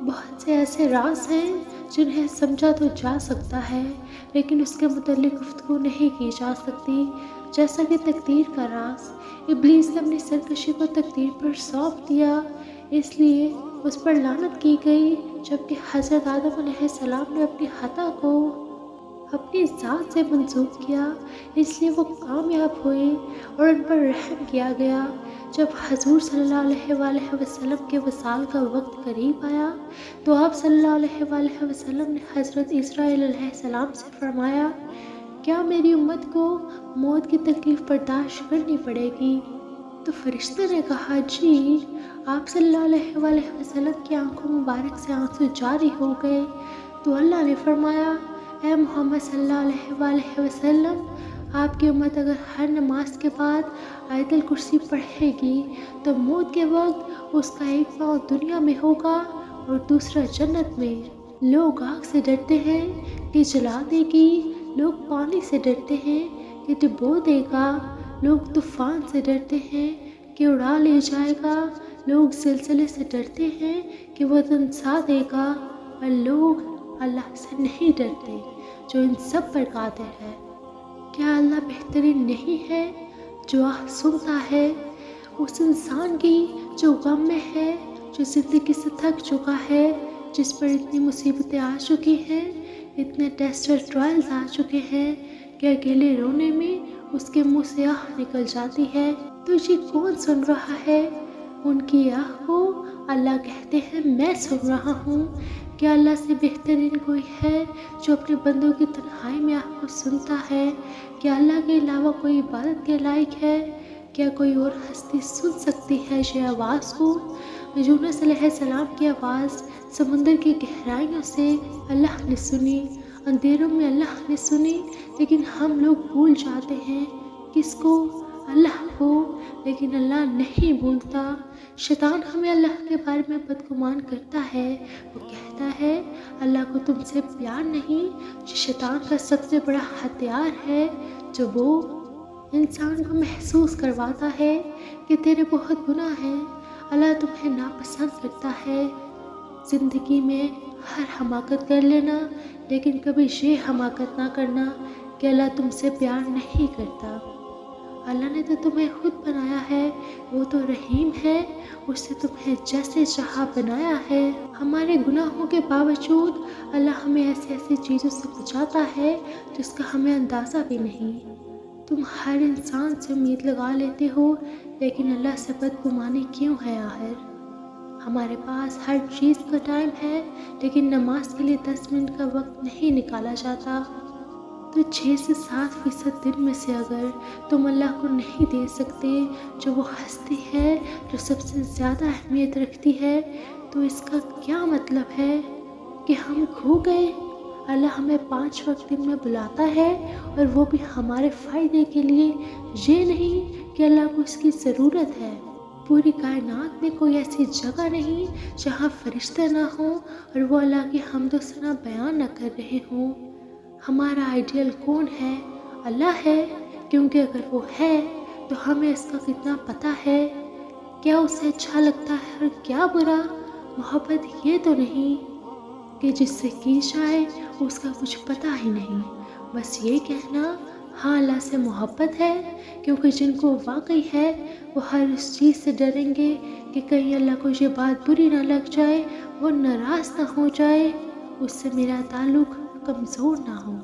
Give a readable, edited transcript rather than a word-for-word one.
بہت سے ایسے راز ہیں جنہیں سمجھا تو جا سکتا ہے لیکن اس کے متعلق گفتگو نہیں کی جا سکتی، جیسا کہ تقدیر کا راز۔ ابلیس نے اپنی سرکشی کو تقدیر پر سونپ دیا، اس لیے اس پر لعنت کی گئی، جبکہ حضرت آدم علیہ السلام نے اپنی خطا کو اپنی ذات سے منسوب کیا، اس لیے وہ کامیاب ہوئے اور ان پر رحم کیا گیا۔ جب حضور صلی اللہ علیہ وآلہ وسلم کے وصال کا وقت قریب آیا تو آپ صلی اللہ علیہ وآلہ وسلم نے حضرت اسرائیل علیہ السلام سے فرمایا، کیا میری امت کو موت کی تکلیف برداشت کرنی پڑے گی؟ تو فرشتے نے کہا جی۔ آپ صلی اللہ علیہ وآلہ وسلم کی آنکھوں مبارک سے آنسو جاری ہو گئے تو اللہ نے فرمایا، اے محمد صلی اللہ علیہ وآلہ وسلم، آپ کی امت اگر ہر نماز کے بعد آیت الکرسی پڑھے گی تو موت کے وقت اس کا ایک پاؤں دنیا میں ہوگا اور دوسرا جنت میں۔ لوگ آگ سے ڈرتے ہیں کہ جلا دے گی، لوگ پانی سے ڈرتے ہیں کہ ڈبو دے گا، لوگ طوفان سے ڈرتے ہیں کہ اڑا لے جائے گا، لوگ زلزلے سے ڈرتے ہیں کہ وہ دنسا دے گا، اور لوگ اللہ سے نہیں ڈرتے جو ان سب پر قادر ہے۔ کیا اللہ بہترین نہیں ہے جو سنتا ہے اس انسان کی جو غم میں ہے، جو زندگی سے تھک چکا ہے، جس پر اتنی مصیبتیں آ چکی ہیں، اتنے ٹیسٹ اور ٹرائلز آ چکے ہیں کہ اکیلے رونے میں اس کے منہ سے آہ نکل جاتی ہے، تو یہ کون سن رہا ہے؟ ان کی آہ کو اللہ کہتے ہیں میں سن رہا ہوں۔ کیا اللہ سے بہترین کوئی ہے جو اپنے بندوں کی تنہائی میں آہ کو سنتا ہے؟ کیا اللہ کے علاوہ کوئی عبادت کے لائق ہے؟ کیا کوئی اور ہستی سن سکتی ہے یہ آواز کو؟ یونس علیہ السلام کی آواز سمندر کی گہرائیوں سے اللہ نے سنی، اندھیروں میں اللہ نے سنی، لیکن ہم لوگ بھول جاتے ہیں کس کو؟ اللہ کو، لیکن اللہ نہیں بھولتا۔ شیطان ہمیں اللہ کے بارے میں بدگمان کرتا ہے، وہ کہتا ہے اللہ کو تم سے پیار نہیں۔ یہ شیطان کا سب سے بڑا ہتھیار ہے جو وہ انسان کو محسوس کرواتا ہے کہ تیرے بہت گناہ ہیں، اللہ تمہیں ناپسند کرتا ہے۔ زندگی میں ہر حماقت کر لینا لیکن کبھی یہ حماقت نہ کرنا کہ اللہ تم سے پیار نہیں کرتا۔ اللہ نے تو تمہیں خود بنایا ہے، وہ تو رحیم ہے، اس نے تمہیں جیسے چاہا بنایا ہے۔ ہمارے گناہوں کے باوجود اللہ ہمیں ایسی ایسی چیزوں سے بچاتا ہے جس کا ہمیں اندازہ بھی نہیں۔ تم ہر انسان سے امید لگا لیتے ہو لیکن اللہ سے بدگمانی کیوں ہے آخر؟ ہمارے پاس ہر چیز کا ٹائم ہے لیکن نماز کے لیے 10 منٹ کا وقت نہیں نکالا جاتا۔ تو 6 سے 7% دن میں سے اگر تم اللہ کو نہیں دے سکتے جو وہ ہستی ہے جو سب سے زیادہ اہمیت رکھتی ہے، تو اس کا کیا مطلب ہے کہ ہم کھو گئے؟ اللہ ہمیں 5 وقت دن میں بلاتا ہے اور وہ بھی ہمارے فائدے کے لیے، یہ نہیں کہ اللہ کو اس کی ضرورت ہے۔ پوری کائنات میں کوئی ایسی جگہ نہیں جہاں فرشتے نہ ہوں اور وہ اللہ کی حمد و ثنا بیان نہ کر رہے ہوں۔ ہمارا آئیڈیل کون ہے؟ اللہ ہے، کیونکہ اگر وہ ہے تو ہمیں اس کا کتنا پتہ ہے، کیا اسے اچھا لگتا ہے اور کیا برا۔ محبت یہ تو نہیں کہ جس سے کی جائے اس کا کچھ پتہ ہی نہیں، بس یہ کہنا ہاں اللہ سے محبت ہے، کیونکہ جن کو واقعی ہے وہ ہر اس چیز سے ڈریں گے کہ کہیں اللہ کو یہ بات بری نہ لگ جائے، وہ ناراض نہ ہو جائے، اس سے میرا تعلق کمزور نہ ہو۔